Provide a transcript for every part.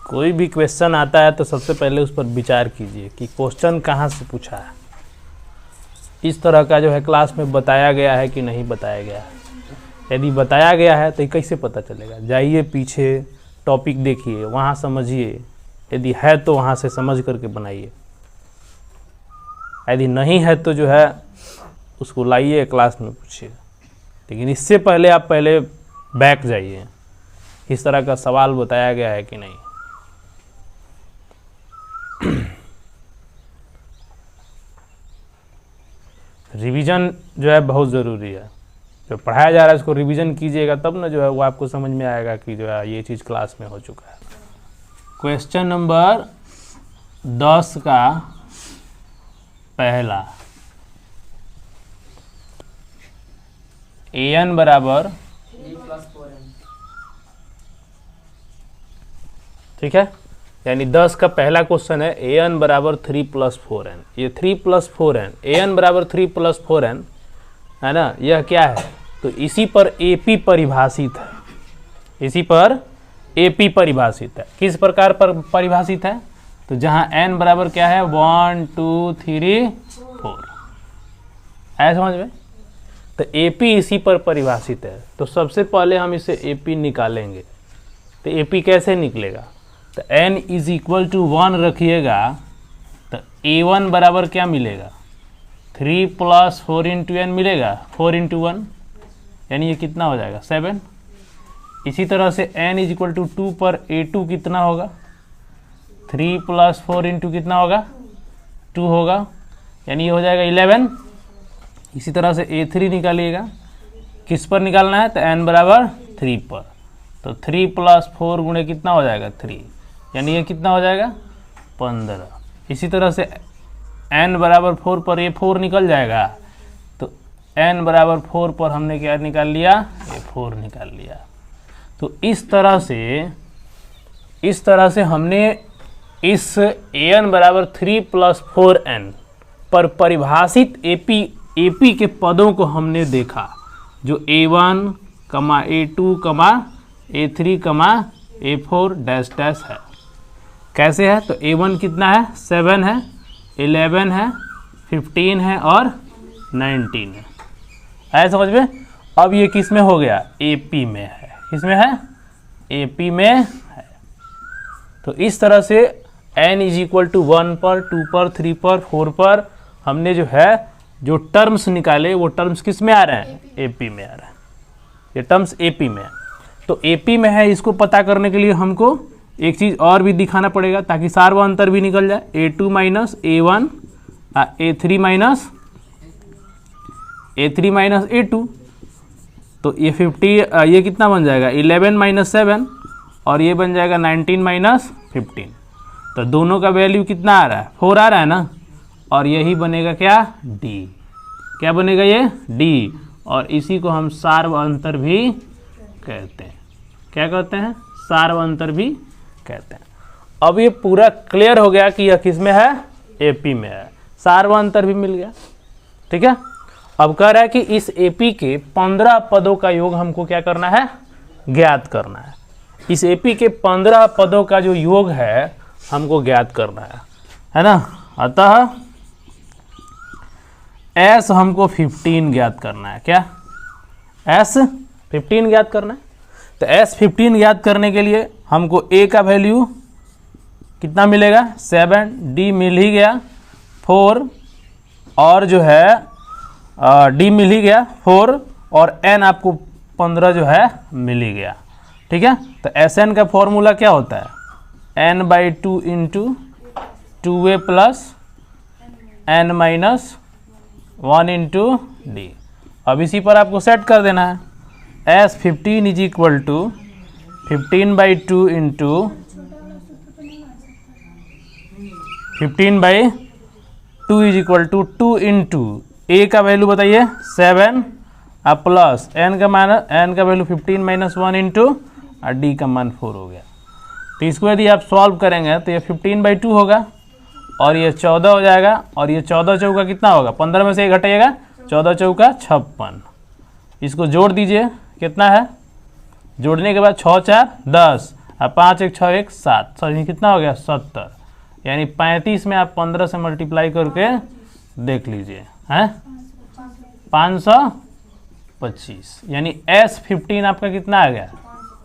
कोई भी क्वेश्चन आता है तो सबसे पहले उस पर विचार कीजिए कि क्वेश्चन कहाँ से पूछा है, इस तरह का जो है क्लास में बताया गया है कि नहीं बताया गया है। यदि बताया गया है तो ये कैसे पता चलेगा? जाइए पीछे टॉपिक देखिए, वहाँ समझिए, यदि है तो वहाँ से समझ करके बनाइए, यदि नहीं है तो जो है उसको लाइए क्लास में पूछिए। लेकिन इससे पहले आप पहले बैक जाइए, इस तरह का सवाल बताया गया है कि नहीं। रिवीजन जो है बहुत ज़रूरी है। जो पढ़ाया जा रहा है उसको रिवीजन कीजिएगा, तब ना जो है वो आपको समझ में आएगा कि जो है ये चीज़ क्लास में हो चुका है। क्वेश्चन नंबर 10 का पहला, an बराबर 3+4n, ठीक है, यानी 10 का पहला क्वेश्चन है an बराबर 3+4n। ये 3+4n, an बराबर 3+4n है ना, यह क्या है? तो इसी पर AP परिभाषित है, इसी पर AP परिभाषित है। किस प्रकार पर परिभाषित है? तो जहाँ n बराबर क्या है 1 2 3 4, ऐसा समझ में। तो AP इसी पर परिभाषित है। तो सबसे पहले हम इसे AP निकालेंगे। तो AP कैसे निकलेगा? तो n इज इक्वल टू 1 रखिएगा तो a1 बराबर क्या मिलेगा? 3 + 4 × n मिलेगा, 4 × 1, यानी ये कितना हो जाएगा 7। इसी तरह से n इज इक्वल टू 2 पर a2 कितना होगा? 3 + 4 × कितना होगा? 2 होगा, यानी ये हो जाएगा 11। इसी तरह से a3 निकालिएगा, किस पर निकालना है? तो n बराबर 3 पर। तो 3 + 4 गुणे कितना हो जाएगा 3, यानी ये कितना हो जाएगा 15। इसी तरह से n बराबर 4 पर ये 4 निकल जाएगा, तो n बराबर 4 पर हमने क्या निकाल लिया? ये 4 निकाल लिया। तो इस तरह से हमने इस an बराबर 3 + 4n पर परिभाषित AP के पदों को हमने देखा, जो a1, a2, a3, a4 dash dash है। कैसे है? तो a1 कितना है? 7 है, 11 है, 15 है और 19 है। ऐसा समझ में। अब ये किस में हो गया? AP में है। किस में है? AP में है। तो इस तरह से n इज इक्वल टू 1 पर, 2 पर, 3 पर, 4 पर हमने जो है जो टर्म्स निकाले वो टर्म्स किस में आ रहे हैं? AP में आ रहे हैं। ये टर्म्स AP में है। तो AP में है, इसको पता करने के लिए हमको एक चीज़ और भी दिखाना पड़ेगा ताकि सार व अंतर भी निकल जाए। a2 - a1, a3 - a2। तो ये 50, ये कितना बन जाएगा? 11 - 7 और ये बन जाएगा 19 - 15। तो दोनों का वैल्यू कितना आ रहा है? 4 आ रहा है ना, और यही बनेगा क्या? D। क्या बनेगा ये? D। और इसी को हम सार व अंतर भी कहते हैं। क्या कहते हैं? सार व अंतर भी कहते हैं। अब ये पूरा क्लियर हो गया कि यह किस में है? AP में है। सार व अंतर भी मिल गया, ठीक है। अब कह रहा है कि इस AP के 15 पदों का योग हमको क्या करना है? ज्ञात करना है। इस AP के 15 पदों का जो योग है हमको ज्ञात करना है ना। अतः S हमको 15 ज्ञात करना है। क्या? S 15 ज्ञात करना है। तो S 15 ज्ञात करने के लिए हमको A का वैल्यू कितना मिलेगा? 7, D मिल ही गया 4, और जो है D मिल ही गया 4, और N आपको 15 जो है मिल ही गया, ठीक है। तो Sn का फॉर्मूला क्या होता है? n/2 × 2a + n - 1 × D। अब इसी पर आपको सेट कर देना है। S 15 is equal to 15/2 × 15/2 is equal to 2 × A का वैल्यू बताइए 7, प्लस n का वैल्यू 15 - 1 × D का मान 4 हो गया। तो इसको यदि आप सॉल्व करेंगे तो ये 15/2 होगा और ये 14 हो जाएगा, और ये 14 चौका कितना होगा? 15 में से 1 घटाइएगा, 14 चौका 56। इसको जोड़ दीजिए, कितना है? जोड़ने के बाद 6 × 4 = 10, अब 5 1 6 1 7, सही कितना हो गया 70, यानी 35 में आप 15 से मल्टीप्लाई करके देख लीजिए हैं 525, यानी S15 आपका कितना आ गया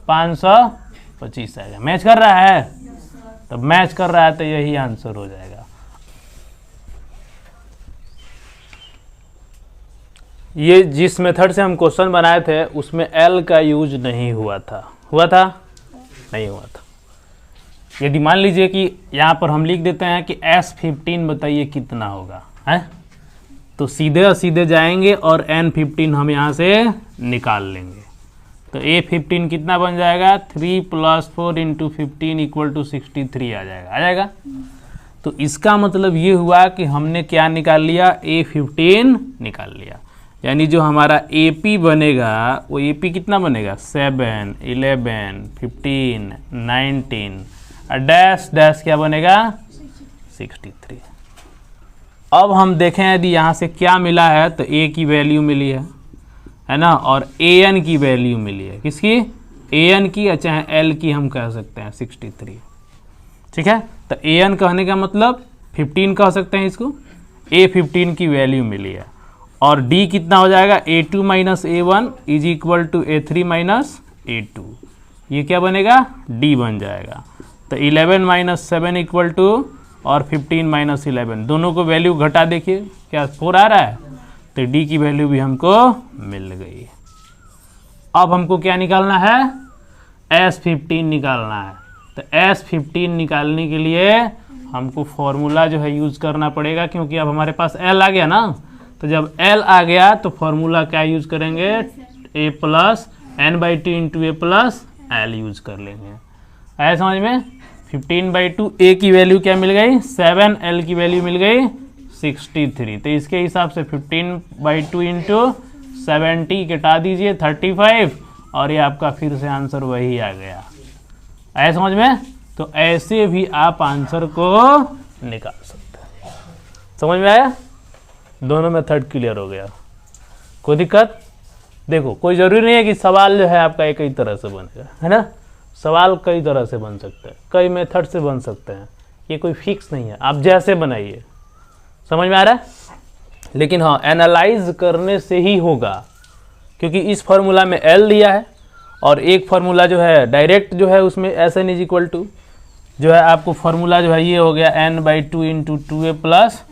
525 आ गया। मैच कर रहा है, तो मैच कर रहा है तो यही आंसर हो जाएगा। ये जिस मेथड से हम क्वेश्चन बनाए थे उसमें L का यूज नहीं हुआ था, नहीं हुआ था। यदि मान लीजिए कि यहाँ पर हम लिख देते हैं कि S15 बताइए कितना होगा है, तो सीधे सीधे जाएंगे और N15 हम यहाँ से निकाल लेंगे। तो A15 कितना बन जाएगा 3 + 4 × 15 = 63 आ जाएगा। तो इसका मतलब ये हुआ कि हमने क्या निकाल लिया, A15 निकाल लिया। यानी जो हमारा AP बनेगा वो AP कितना बनेगा 7 11 15 19 डैश डैश क्या बनेगा 63। अब हम देखें यदि यहाँ से क्या मिला है, तो A की वैल्यू मिली है ना, और AN की वैल्यू मिली है, किसकी AN की, चाहे L की हम कह सकते हैं 63, ठीक है। तो AN कहने का मतलब 15 कह सकते हैं इसको, A15 की वैल्यू मिली है, और D कितना हो जाएगा A2 - A1 = A3 - A2, ये क्या बनेगा D बन जाएगा। तो 11 - 7 = और 15 - 11, दोनों को वैल्यू घटा देखिए क्या 4 आ रहा है, तो D की वैल्यू भी हमको मिल गई। अब हमको क्या निकालना है S15 निकालना है। तो S15 निकालने के लिए हमको फॉर्मूला जो है यूज़ करना पड़ेगा, क्योंकि अब हमारे पास L आ गया ना। तो जब L आ गया तो फॉर्मूला क्या यूज़ करेंगे, A + n/2 × A + L use कर लेंगे। आया समझ में। 15/2 A की वैल्यू क्या मिल गई 7, L की वैल्यू मिल गई 63। तो इसके हिसाब से 15/2 × 70 घटा दीजिए 35, और ये आपका फिर से आंसर वही आ गया। आया समझ में। तो ऐसे भी आप आंसर को निकाल सकते हैं। समझ में आया, दोनों मेथड क्लियर हो गया, कोई दिक्कत। देखो कोई ज़रूरी नहीं है कि सवाल जो है आपका एक ही तरह से बनेगा, है ना। सवाल कई तरह से बन सकते हैं, कई मेथड से बन सकते हैं, ये कोई फिक्स नहीं है, आप जैसे बनाइए। समझ में आ रहा है। लेकिन हाँ एनालाइज करने से ही होगा, क्योंकि इस फार्मूला में L दिया है, और एक फार्मूला जो है डायरेक्ट जो है उसमें SN = जो है आपको फार्मूला जो है ये हो गया n/2 × 2A +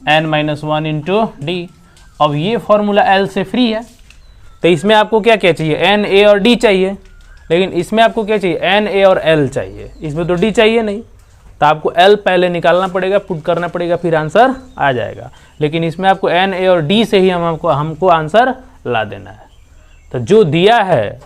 n-1 × D। अब ये फार्मूला L से फ्री है, तो इसमें आपको क्या क्या चाहिए N, A और D चाहिए, लेकिन इसमें आपको क्या चाहिए N, A और L चाहिए, इसमें तो D चाहिए नहीं। तो आपको L पहले निकालना पड़ेगा, पुट करना पड़ेगा, फिर आंसर आ जाएगा। लेकिन इसमें आपको N, A और D से ही हमको आंसर ला देना है। तो जो दिया है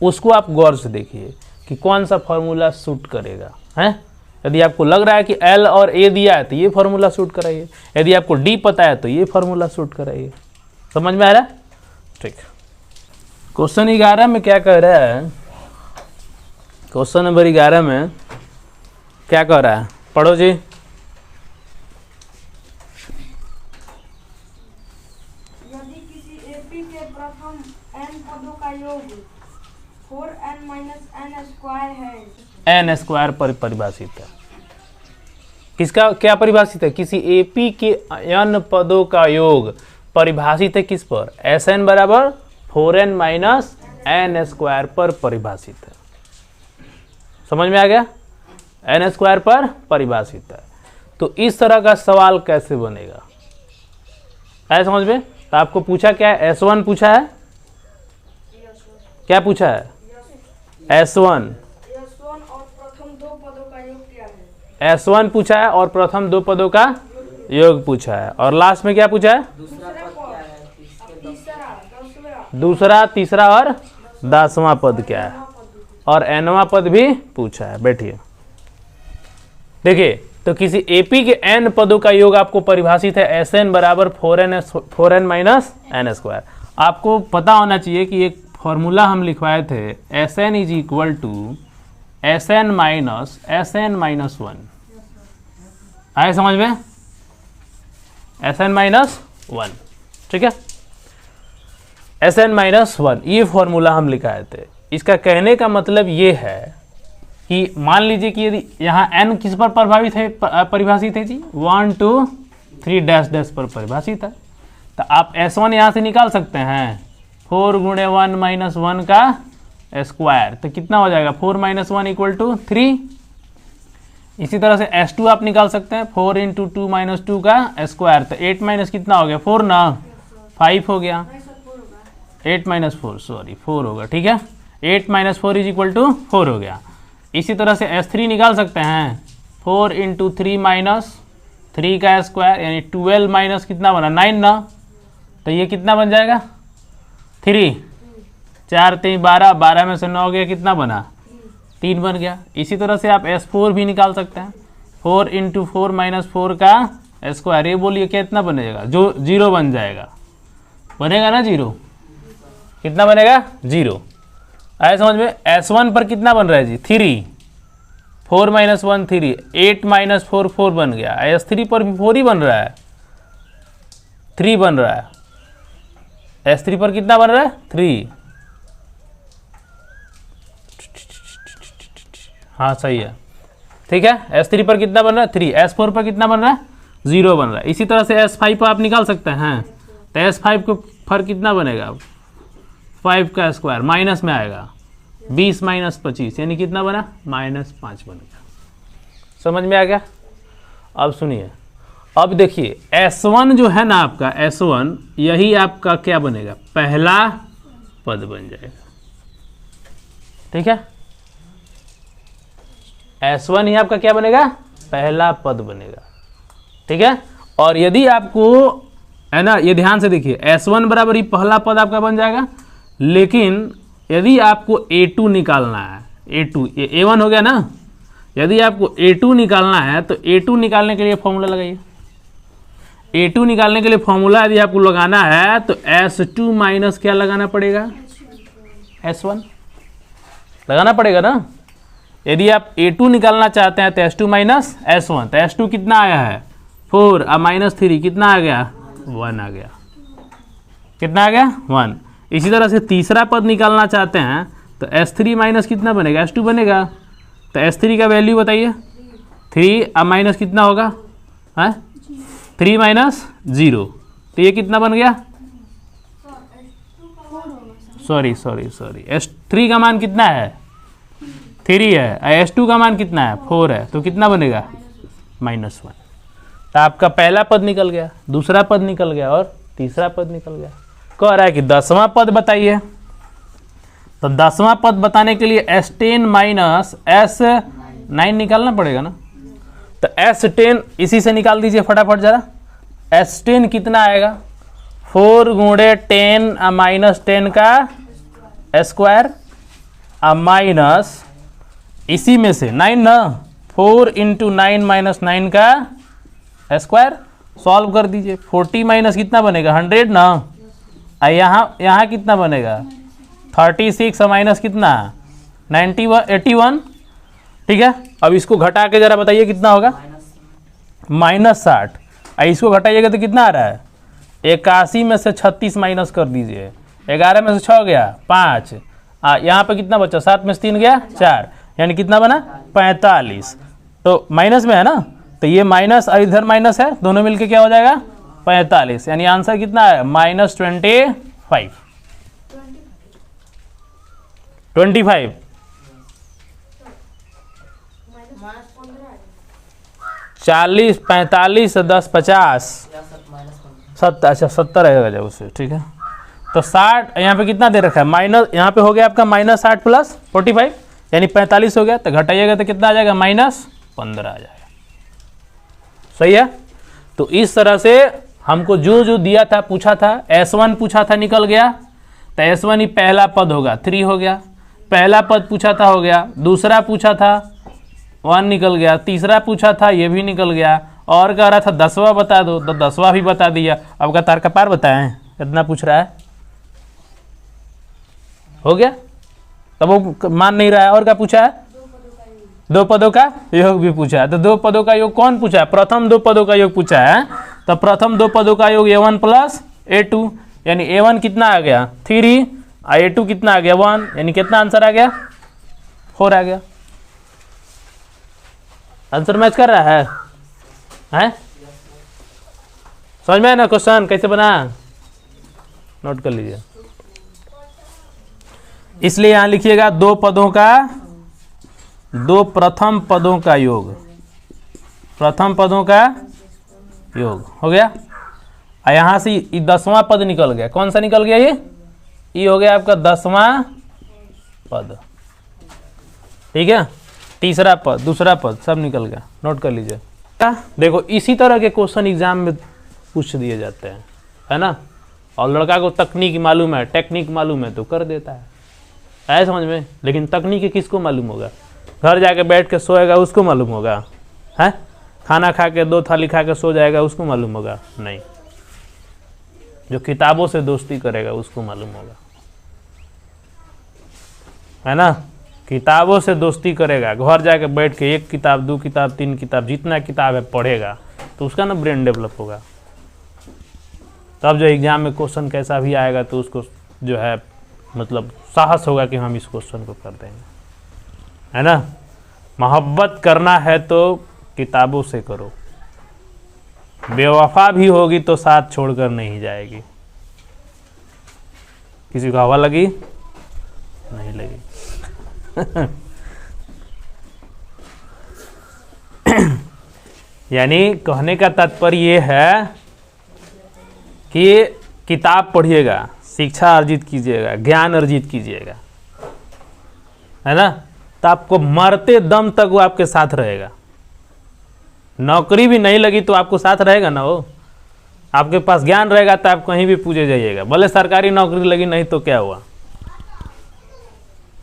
उसको आप गौर से देखिए कि कौन सा फार्मूला सूट करेगा हैं। यदि आपको लग रहा है कि L और A दिया है तो ये फार्मूला सूट कराइए, यदि आपको D पता है तो ये फार्मूला सूट कराइए। समझ में आ रहा है, ठीक। क्वेश्चन 11 में क्या कह रहा है, क्वेश्चन नंबर 11 में क्या कह रहा है, पढ़ो जी। यदि किसी AP के प्रथम n पदों का योग 4n - n² है, n² पर परिभाषित है। किसका क्या परिभाषित है, किसी AP के n पदों का योग परिभाषित है किस पर, Sn = 4n - n² पर परिभाषित है। समझ में आ गया, n² पर परिभाषित है। तो इस तरह का सवाल कैसे बनेगा, है समझ में। तो आपको पूछा क्या है, S1 पूछा है, क्या पूछा है S1 और प्रथम दो पदों का योग क्या है, S1 पूछा है और प्रथम दो पदों का योग पूछा है, और लास्ट में क्या पूछा है दूसरा, तीसरा और 10वां पद क्या है, और nवां पद भी पूछा है। बैठिए देखिए, तो किसी AP के n पदों का योग आपको परिभाषित है Sn = 4n - n²। आपको पता होना चाहिए कि एक फॉर्मूला हम लिखवाए थे Sn = Sn - Sn - 1। आए समझ में, Sn - 1, ठीक है। Sn - 1 ये फॉर्मूला हम लिखाए थे। इसका कहने का मतलब ये है कि मान लीजिए कि यदि यहाँ n किस पर प्रभावित है, परिभाषित है जी 1 2 3 डैश डैश पर परिभाषित है। तो आप S1 यहाँ से निकाल सकते हैं 4 गुणे 1 माइनस 1 का स्क्वायर, तो कितना हो जाएगा 4 माइनस 1 इक्वल टू 3। इसी तरह से S2 आप निकाल सकते हैं 4 इंटू 2 माइनस 2 का स्क्वायर, तो 8 माइनस कितना हो गया 4 ना 5 हो गया, 8 माइनस 4 सॉरी 4 होगा, ठीक है 8 माइनस 4 इज इक्वल टू 4 हो गया। इसी तरह से S3 निकाल सकते हैं 4 इंटू 3 माइनस 3 का स्क्वायर, यानी 12 माइनस कितना बना 9 ना, तो ये कितना बन जाएगा 3, 4 3 12, 12 में से 9 गया कितना बना 3 बन गया। इसी तरह से आप S4 भी निकाल सकते हैं 4 इंटू 4 माइनस 4 का स्क्वायर, ये बोलिए कितना बनेगा, जो 0 बन जाएगा, बनेगा ना 0, कितना बनेगा 0। आया समझ में। S1 पर कितना बन रहा है जी 3, 4 माइनस 1 3, 8 माइनस 4 4 बन गया। S3 पर भी 4 ही बन रहा है, 3 बन रहा है। S3 पर कितना बन रहा है 3, हाँ सही है, ठीक है। S3 पर कितना बन रहा है 3, S4 पर कितना बन रहा है 0 बन रहा है। इसी तरह से S5 पर आप निकाल सकते हैं, तो S5 को पर कितना बनेगा 5 का स्क्वायर, माइनस में आएगा 20 माइनस 25, यानी कितना बना -5 बन गया। समझ में आ गया। अब सुनिए, अब देखिए S1 जो है ना आपका S1, यही आपका क्या बनेगा पहला पद बन जाएगा, ठीक है। S1 ही आपका क्या बनेगा पहला पद बनेगा, ठीक है। और यदि आपको है ना, ये ध्यान से देखिए S1 बराबर ही पहला पद आपका बन जाएगा, लेकिन यदि आपको A2 निकालना है, A2 ये A1 हो गया ना, यदि आपको A2 निकालना है तो A2 निकालने के लिए फॉर्मूला लगाइए। A2 निकालने के लिए फॉर्मूला यदि आपको लगाना है तो S2 माइनस क्या लगाना पड़ेगा S1 लगाना पड़ेगा ना। यदि आप A2 निकालना चाहते हैं तो S2 माइनस S1, तो S2 कितना आया है 4 और माइनस 3 कितना आ गया 1 आ गया, कितना आ गया 1। इसी तरह से तीसरा पद निकालना चाहते हैं तो S3 माइनस कितना बनेगा S2 बनेगा, तो S3 का वैल्यू बताइए 3 और माइनस कितना होगा है 3 माइनस 0, तो ये कितना बन गया सॉरी S3 का मान कितना है 3 है, S2 का मान कितना है 4 है, तो कितना बनेगा -1। तो आपका पहला पद निकल गया, दूसरा पद निकल गया और तीसरा पद निकल गया। कह रहा है कि 10वां पद बताइए, तो 10वां पद बताने के लिए S10 माइनस S9 निकालना पड़ेगा ना। तो S10 इसी से निकाल दीजिए फटाफट जरा। S10 कितना आएगा 4 गुणे 10 माइनस 10 का स्क्वायर माइनस इसी में से 9 ना, 4 इंटू 9 माइनस 9 का स्क्वायर, सॉल्व कर दीजिए। 40 माइनस कितना बनेगा 100 ना, यहाँ कितना बनेगा 36 माइनस कितना 81, ठीक है। अब इसको घटा के जरा बताइए कितना होगा -60, इसको घटाइएगा तो कितना आ रहा है 81 में से 36 माइनस कर दीजिए, 11 में से 6 गया 5, यहाँ पे कितना बचा 7 में से 3 गया 4, यानी कितना बना 45। तो माइनस में है ना, तो ये माइनस और इधर माइनस है, दोनों मिलके क्या हो जाएगा 45, यानी आंसर कितना है -25। 40 45 10 50 70, अच्छा 70 रहेगा जब उससे, ठीक है। तो 60 यहाँ पे कितना दे रखा है माइनस, यहाँ पे हो गया आपका -60 प्लस 45 यानी 45 हो गया, तो घटाइएगा तो कितना आ जाएगा -15 आ जाएगा, सही है। तो इस तरह से हमको जो जो दिया था पूछा था, S1 पूछा था निकल गया, तो S1 ही पहला पद होगा 3 हो गया, पहला पद पूछा था हो गया, दूसरा पूछा था 1 निकल गया, तीसरा पूछा था ये भी निकल गया, और कह रहा था 10वां बता दो तो 10वां भी बता दिया। अब का तार का पार बताएं कितना पूछ रहा है, हो गया, तब वो मान नहीं रहा है। और क्या पूछा है 2 पदों का योग भी पूछा है, तो 2 पदों का योग कौन पूछा है प्रथम 2 पदों का योग पूछा है, तो प्रथम 2 पदों का योग A1 प्लस A2, यानी A1 कितना आ गया 3 और A2 कितना आ गया 1, यानी कितना आंसर आ गया 4 आ गया। आंसर मैच कर रहा है? हैं? समझ में है ना क्वेश्चन कैसे बना? नोट कर लीजिए। इसलिए यहां लिखिएगा दो प्रथम पदों का योग, प्रथम पदों का योग हो गया। और यहां से 10वां पद निकल गया। कौन सा निकल गया? ये हो गया आपका 10वां पद। ठीक है, तीसरा पद, दूसरा पद सब निकल गया। नोट कर लीजिए। देखो इसी तरह के क्वेश्चन एग्जाम में पूछ दिए जाते हैं, है ना। और लड़का को तकनीक मालूम है, टेक्निक मालूम है तो कर देता है समझ में। लेकिन तकनीक किसको मालूम होगा? घर जाके बैठ के सोएगा उसको मालूम होगा? है खाना खा के 2 थाली खा के सो जाएगा उसको मालूम होगा? नहीं। जो किताबों से दोस्ती करेगा उसको मालूम होगा, है ना। किताबों से दोस्ती करेगा, घर जाके बैठ के 1 किताब 2 किताब 3 किताब जितना किताब है पढ़ेगा तो उसका ना ब्रेन डेवलप होगा। तब जो एग्जाम में क्वेश्चन कैसा भी आएगा तो उसको जो है मतलब साहस होगा कि हम इस क्वेश्चन को कर देंगे, है ना। मोहब्बत करना है तो किताबों से करो, बेवफा भी होगी तो साथ छोड़कर नहीं जाएगी। किसी को हवा लगी? नहीं लगी। यानी कहने का तात्पर्य ये है कि किताब पढ़िएगा, शिक्षा अर्जित कीजिएगा, ज्ञान अर्जित कीजिएगा, है ना। तो आपको मरते दम तक वो आपके साथ रहेगा। नौकरी भी नहीं लगी तो आपको साथ रहेगा ना वो। आपके पास ज्ञान रहेगा तो आप कहीं भी पूछे जाइएगा, भले सरकारी नौकरी लगी नहीं तो क्या हुआ।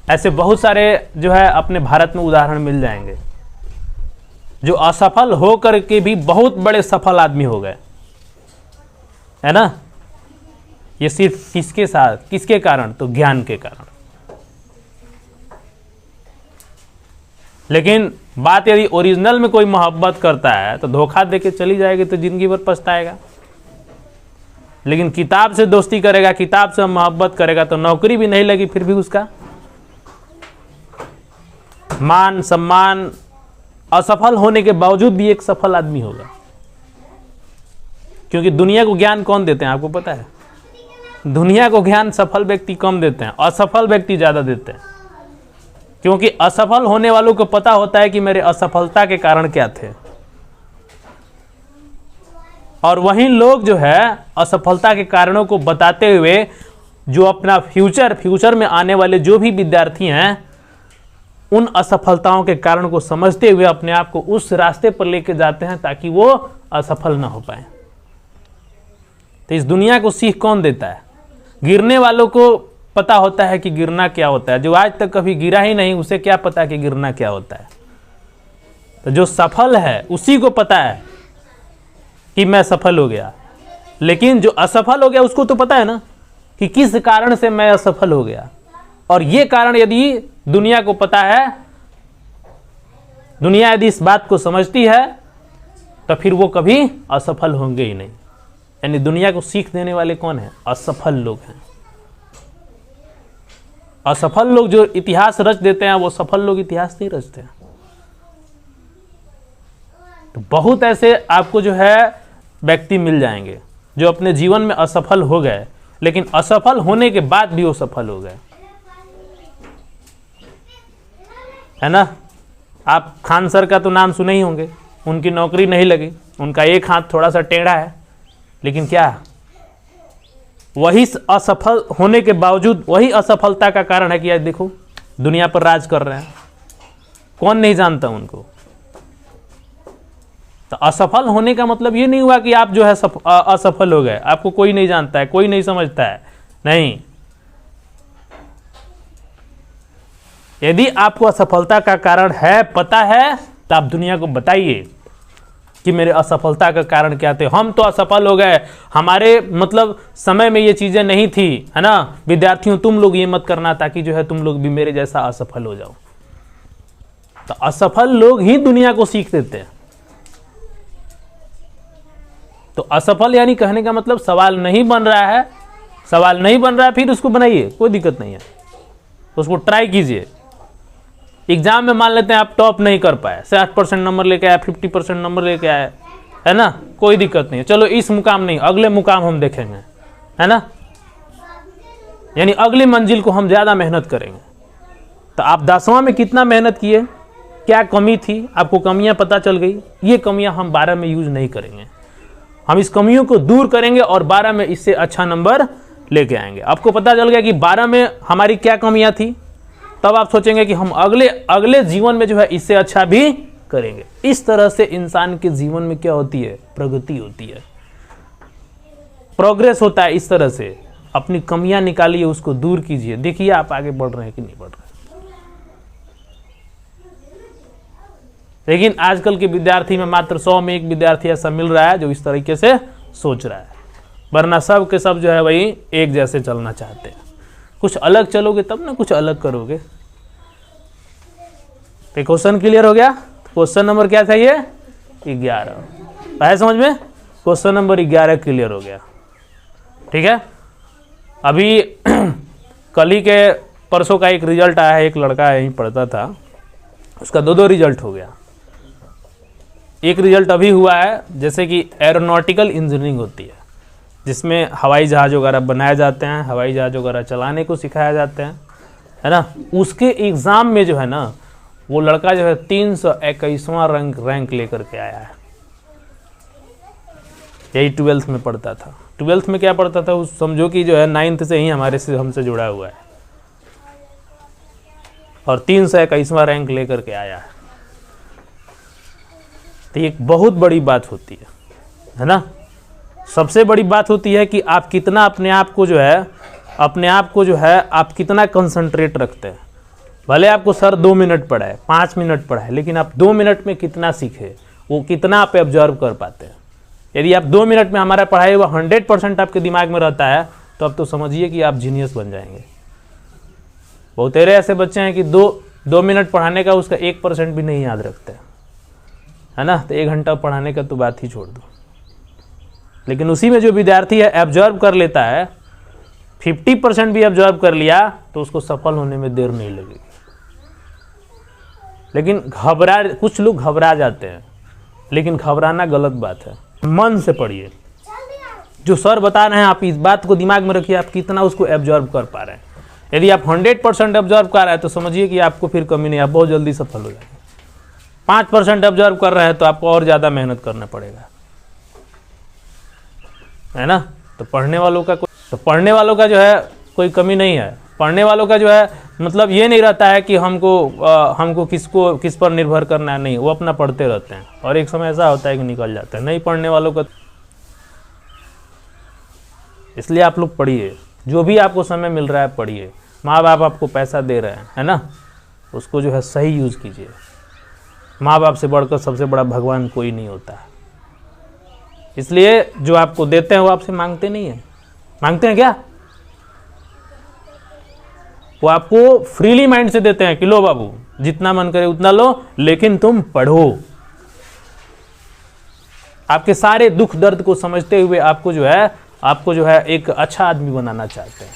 ऐसे बहुत सारे जो है अपने भारत में उदाहरण मिल जाएंगे जो असफल हो करके भी बहुत बड़े सफल आदमी हो गए, है ना। ये सिर्फ किसके साथ, किसके कारण? तो ज्ञान के कारण। लेकिन बात यदि ओरिजिनल में कोई मोहब्बत करता है तो धोखा देके चली जाएगी तो जिंदगी भर पछताएगा। लेकिन किताब से दोस्ती करेगा, किताब से मोहब्बत करेगा तो नौकरी भी नहीं लगी फिर भी उसका मान सम्मान, असफल होने के बावजूद भी एक सफल आदमी होगा। क्योंकि दुनिया को ज्ञान कौन देते हैं आपको पता है? दुनिया को ज्ञान सफल व्यक्ति कम देते हैं, असफल व्यक्ति ज्यादा देते हैं। क्योंकि असफल होने वालों को पता होता है कि मेरे असफलता के कारण क्या थे। और वहीं लोग जो है असफलता के कारणों को बताते हुए जो अपना फ्यूचर में आने वाले जो भी विद्यार्थी हैं उन असफलताओं के कारण को समझते हुए अपने आप को उस रास्ते पर लेके जाते हैं ताकि वो असफल ना हो पाए। तो इस दुनिया को सीख कौन देता है? गिरने वालों को पता होता है कि गिरना क्या होता है। जो आज तक कभी गिरा ही नहीं उसे क्या पता कि गिरना क्या होता है। तो जो सफल है उसी को पता है कि मैं सफल हो गया। लेकिन जो असफल हो गया उसको तो पता है ना कि किस कारण से मैं असफल हो गया। और ये कारण यदि दुनिया को पता है, दुनिया यदि इस बात को समझती है तो फिर वो कभी असफल होंगे ही नहीं। यानी दुनिया को सीख देने वाले कौन है? असफल लोग हैं। असफल लोग जो इतिहास रच देते हैं वो सफल लोग इतिहास नहीं रचते हैं। तो बहुत ऐसे आपको जो है व्यक्ति मिल जाएंगे जो अपने जीवन में असफल हो गए लेकिन असफल होने के बाद भी वो सफल हो गए, है ना। आप खान सर का तो नाम सुने ही होंगे। उनकी नौकरी नहीं लगी, उनका एक हाथ थोड़ा सा टेढ़ा है, लेकिन क्या वही असफल होने के बावजूद वही असफलता का कारण है कि आज देखो दुनिया पर राज कर रहे हैं। कौन नहीं जानता उनको। तो असफल होने का मतलब ये नहीं हुआ कि आप जो है असफल हो गए, आपको कोई नहीं जानता है, कोई नहीं समझता है। नहीं, यदि आपको असफलता का कारण है पता है तो आप दुनिया को बताइए कि मेरे असफलता का कारण क्या थे। हम तो असफल हो गए, हमारे मतलब समय में ये चीजें नहीं थी, है ना। विद्यार्थियों तुम लोग ये मत करना ताकि जो है तुम लोग भी मेरे जैसा असफल हो जाओ। तो असफल लोग ही दुनिया को सीख देते हैं। तो असफल यानी कहने का मतलब सवाल नहीं बन रहा है, सवाल नहीं बन रहा है फिर उसको बनाइए, कोई दिक्कत नहीं है, उसको ट्राई कीजिए। एग्जाम में मान लेते हैं आप टॉप नहीं कर पाए, 60% नंबर लेके आए, 50% नंबर लेके आए, है ना, कोई दिक्कत नहीं है, चलो इस मुकाम नहीं, अगले मुकाम हम देखेंगे, है ना, यानी अगली मंजिल को हम ज़्यादा मेहनत करेंगे। तो आप 10वां में कितना मेहनत किए, क्या कमी थी, आपको कमियां पता चल गई, ये कमियां हम 12 में यूज नहीं करेंगे, हम इस कमियों को दूर करेंगे और 12 में इससे अच्छा नंबर लेके आएंगे। आपको पता चल गया कि 12 में हमारी क्या कमियां थी, तब आप सोचेंगे कि हम अगले जीवन में जो है इससे अच्छा भी करेंगे। इस तरह से इंसान के जीवन में क्या होती है, प्रगति होती है, प्रोग्रेस होता है। इस तरह से अपनी कमियां निकालिए, उसको दूर कीजिए, देखिए आप आगे बढ़ रहे हैं कि नहीं बढ़ रहे। लेकिन आजकल के विद्यार्थी में मात्र 100 में 1 विद्यार्थी ऐसा मिल रहा है जो इस तरीके से सोच रहा है, वरना सब के सब जो है वही एक जैसे चलना चाहते हैं। कुछ अलग चलोगे तब ना कुछ अलग करोगे। तो क्वेश्चन क्लियर हो गया। क्वेश्चन नंबर क्या था ये, 11 आया समझ में। क्वेश्चन नंबर 11 क्लियर हो गया, ठीक है। अभी कल ही के परसों का एक रिजल्ट आया है, एक लड़का यहीं पढ़ता था, उसका 2 रिजल्ट हो गया। एक रिजल्ट अभी हुआ है, जैसे कि एरोनॉटिकल इंजीनियरिंग होती है, जिसमें हवाई जहाज वगैरह बनाए जाते हैं, हवाई जहाज वगैरह चलाने को सिखाया जाते हैं, है ना। उसके एग्ज़ाम में जो है ना, वो लड़का जो है 321वां रैंक लेकर के आया है। यही 12th में पढ़ता था। 12th में क्या पढ़ता था, उस समझो कि जो है 9th से ही हमसे जुड़ा हुआ है, और 321वां रैंक लेकर के आया है। तो एक बहुत बड़ी बात होती है ना। सबसे बड़ी बात होती है कि आप कितना अपने आप को जो है आप कितना कंसंट्रेट रखते हैं। भले आपको सर 2 मिनट पढ़ाए, 5 मिनट पढ़ाए, लेकिन आप 2 मिनट में कितना सीखे, वो कितना आप एब्जॉर्व कर पाते हैं। यदि आप 2 मिनट में हमारा पढ़ाई हुआ 100% आपके दिमाग में रहता है, तो अब तो समझिए कि आप जीनियस बन जाएंगे। बहुत तेरे ऐसे बच्चे हैं कि 2 मिनट पढ़ाने का उसका 1% भी नहीं याद रखते, है ना। तो 1 घंटा पढ़ाने का तो बात ही छोड़ दो। लेकिन उसी में जो विद्यार्थी है एब्जॉर्व कर लेता है, 50% भी एब्जॉर्व कर लिया, तो उसको सफल होने में देर नहीं लगेगी। लेकिन कुछ लोग घबरा जाते हैं, लेकिन घबराना गलत बात है। मन से पढ़िए, जो सर बता रहे हैं आप इस बात को दिमाग में रखिए, आप कितना उसको एब्जॉर्व कर पा रहे हैं। यदि आप 100% एब्जॉर्व कर रहे हैं तो समझिए कि आपको फिर कमी नहीं, आप बहुत जल्दी सफल हो जाएंगे। 5% एब्जॉर्व कर रहे हैं तो आपको और ज़्यादा मेहनत करना पड़ेगा, है ना। तो पढ़ने वालों का जो है कोई कमी नहीं है। पढ़ने वालों का जो है मतलब ये नहीं रहता है कि हमको किस पर निर्भर करना है, नहीं, वो अपना पढ़ते रहते हैं, और एक समय ऐसा होता है कि निकल जाता है। नहीं पढ़ने वालों का, इसलिए आप लोग पढ़िए, जो भी आपको समय मिल रहा है पढ़िए। माँ बाप आपको पैसा दे रहे हैं, है ना, उसको जो है सही यूज़ कीजिए। माँ बाप से बढ़कर सबसे बड़ा भगवान कोई नहीं होता है। इसलिए जो आपको देते हैं वो आपसे मांगते नहीं है। मांगते हैं क्या? वो आपको फ्रीली माइंड से देते हैं कि लो बाबू, जितना मन करे उतना लो, लेकिन तुम पढ़ो। आपके सारे दुख दर्द को समझते हुए आपको जो है एक अच्छा आदमी बनाना चाहते हैं।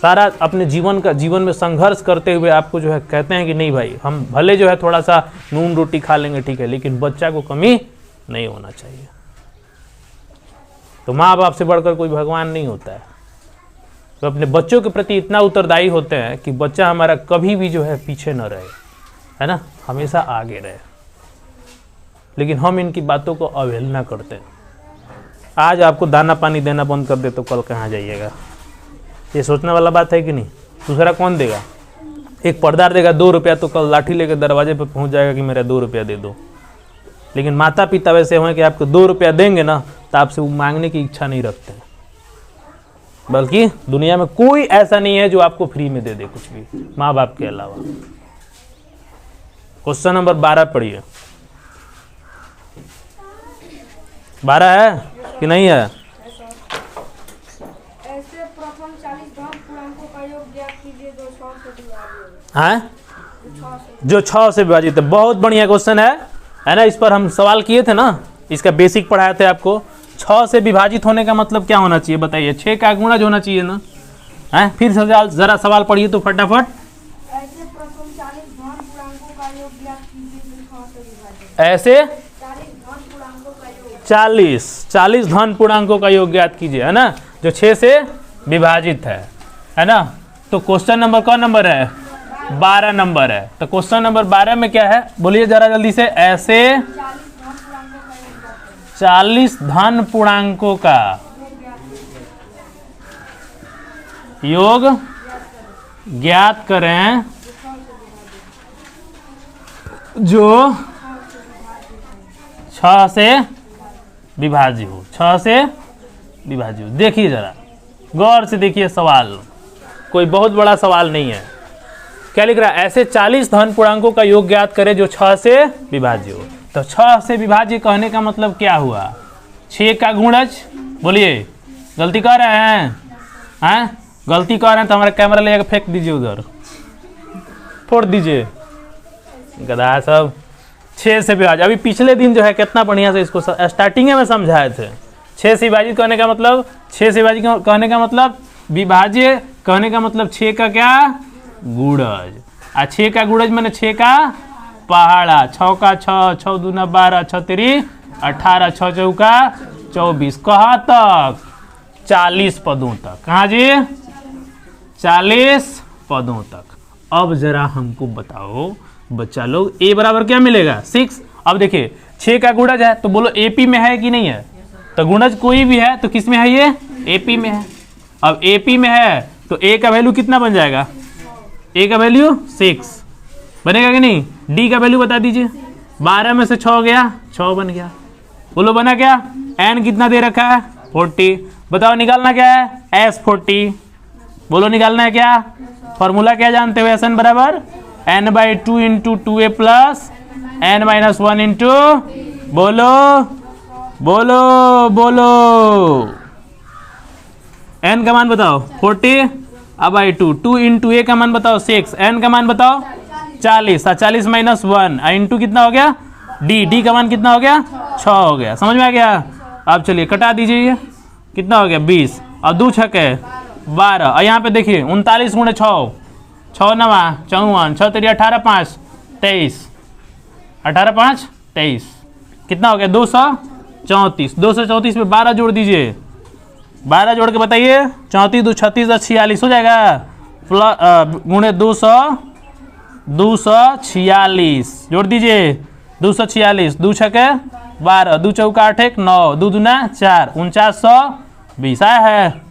सारा अपने जीवन में संघर्ष करते हुए आपको जो है कहते हैं कि नहीं भाई, हम भले जो है थोड़ा सा नून रोटी खा लेंगे, ठीक है, लेकिन बच्चा को कमी नहीं होना चाहिए। तो माँ बाप से बढ़कर कोई भगवान नहीं होता है। तो अपने बच्चों के प्रति इतना उत्तरदायी होते हैं कि बच्चा हमारा कभी भी जो है पीछे न रहे, है ना, हमेशा आगे रहे। लेकिन हम इनकी बातों को अवहेलना करते हैं। आज आपको दाना पानी देना बंद कर दे तो कल कहाँ जाइएगा? ये सोचने वाला बात है कि नहीं? दूसरा कौन देगा? एक पर्दार देगा 2 रुपया, तो कल लाठी लेकर दरवाजे पर पहुंच जाएगा कि मेरा 2 रुपया दे दो। लेकिन माता पिता वैसे हैं कि आपको 2 रुपया देंगे ना, तो आपसे वो मांगने की इच्छा नहीं रखते हैं। बल्कि दुनिया में कोई ऐसा नहीं है जो आपको फ्री में दे दे कुछ भी, माँ बाप के अलावा। क्वेश्चन नंबर 12 पढ़िए। 12 है कि नहीं है? ऐसे प्रथम 40 घन पूर्णांकों का योग ज्ञात कीजिए जो 6 से विभाजित है, जो 6 से विभाजित है। बहुत बढ़िया क्वेश्चन है ना। इस पर हम सवाल किए थे ना, इसका बेसिक पढ़ाए थे आपको। 6 से विभाजित होने का मतलब क्या होना चाहिए बताइए? 6 का गुणज होना चाहिए ना। फिर जरा सवाल पढ़िए तो फटाफट। ऐसे प्रथम 40 घन 6 से विभाजित। ऐसे 40 धन पूर्णांकों का योग। 40 धन पूर्णांकों का योग ज्ञात कीजिए, है ना, जो 6 से विभाजित है ना। तो क्वेश्चन नंबर कौन नंबर है? 12 नंबर है। तो क्वेश्चन नंबर 12 में क्या है बोलिए जरा जल्दी से। ऐसे 40 धन पूर्णांकों का योग ज्ञात करें जो 6 से विभाज्य हो। 6 से विभाज्य हो। देखिए जरा गौर से देखिए सवाल, कोई बहुत बड़ा सवाल नहीं है। क्या लिख रहा है? ऐसे 40 धन पूर्णांकों का योग ज्ञात करें जो 6 से विभाज्य हो। तो 6 से विभाज्य कहने का मतलब क्या हुआ? 6 का गुणज। बोलिए गलती कर रहे हैं? गलती कर रहे हैं तो हमारा कैमरा ले जाकर फेंक दीजिए, उधर फोड़ दीजिए गधा सब। 6 से विभाज्य, अभी पिछले दिन जो है कितना बढ़िया से इसको स्टार्टिंग में समझाए थे। 6 से विभाजित कहने का मतलब, 6 से विभाजित कहने का मतलब, विभाज्य कहने का मतलब 6 का क्या गुणज। 6 का गुणज मैंने 6 का पहाड़ा। 6 का 6, 6 दूना 12, 6 तेरी 18, 6 चौका 24। कहाँ तक? 40 पदों तक। कहाँ जी? 40 पदों तक। अब जरा हमको बताओ बच्चा लोग, a बराबर क्या मिलेगा? 6। अब देखिए 6 का गुणज है तो बोलो AP में है कि नहीं है? तो गुणज कोई भी है तो किस में है? ये AP में है। अब AP में है तो a का वैल्यू कितना बन जाएगा? a का वैल्यू 6 बनेगा कि नहीं? d का वैल्यू बता दीजिए। 12 में से 6 गया, 6 बन गया। बोलो बना क्या? n कितना दे रखा है? 40। बताओ निकालना क्या है? S40। बोलो निकालना है क्या? फॉर्मूला क्या जानते हो? Sn बराबर n/2 into 2a plus n-1 into, बोलो बोलो बोलो, n का मान बताओ 40 अब i2, 2 इंटू a का मान बताओ 6, n का मान बताओ 40, 40 माइनस 1 इंटू कितना हो गया? d का मान कितना हो गया? 6 हो गया। समझ में आ गया? अब चलिए कटा दीजिए, ये कितना हो गया? 20 और 2 छक्के 12। और यहाँ पे देखिए 39 गुणे 6, 6 नवा 54, 6 तेरी 18 5 23, 18 5 23, कितना हो गया? 234। 234 में 12 जोड़ दीजिए। 12 जोड़ के बताइए। 34 2 36 और 46 हो जाएगा। प्लस गुणे 246 जोड़ दीजिए। 246, 2 छक्के 12, 2 चौका 8 1 9, 2 दूना 4, 4920 आया है।